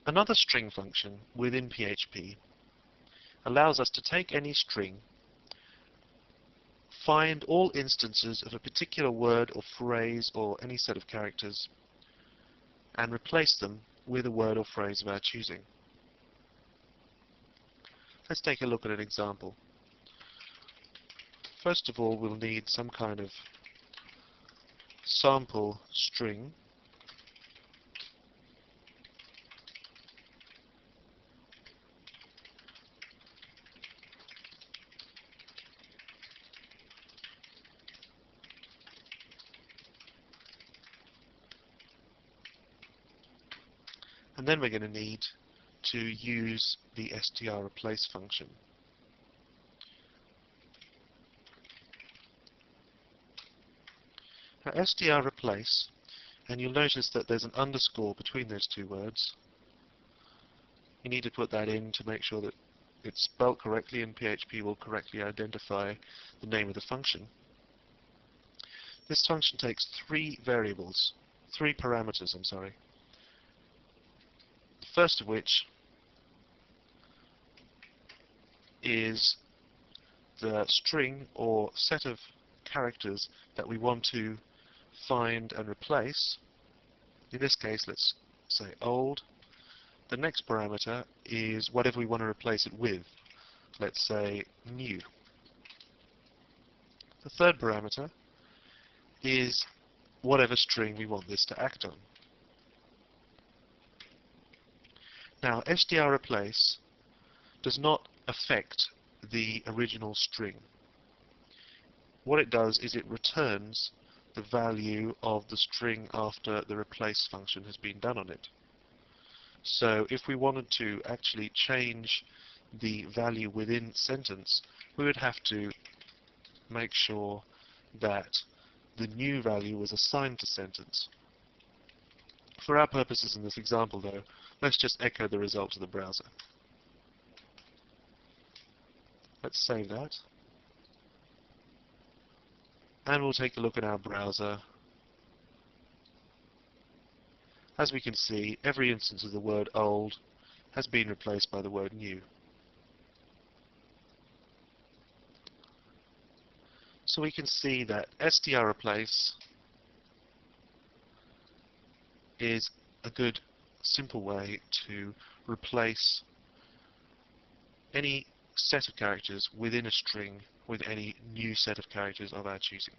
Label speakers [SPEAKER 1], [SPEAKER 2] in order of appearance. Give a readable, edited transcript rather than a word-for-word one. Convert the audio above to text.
[SPEAKER 1] Another string function within PHP allows us to take any string, find all instances of a particular word or phrase or any set of characters, and replace them with a word or phrase of our choosing. Let's take a look at an example. First of all, we'll need some kind of sample string. And then we're going to need to use the strReplace function. Now strReplace, and you'll notice that there's an underscore between those two words. You need to put that in to make sure that it's spelled correctly, and PHP will correctly identify the name of the function. This function takes three parameters, I'm sorry. The first of which is the string or set of characters that we want to find and replace. In this case, let's say old. The next parameter is whatever we want to replace it with. Let's say new. The third parameter is whatever string we want this to act on. Now, strReplace does not affect the original string. What it does is it returns the value of the string after the replace function has been done on it. So if we wanted to actually change the value within sentence, we would have to make sure that the new value was assigned to sentence. For our purposes in this example, though, let's just echo the result to the browser. Let's save that. And we'll take a look at our browser. As we can see, every instance of the word old has been replaced by the word new. So we can see that strReplace is a good, simple way to replace any set of characters within a string with any new set of characters of our choosing.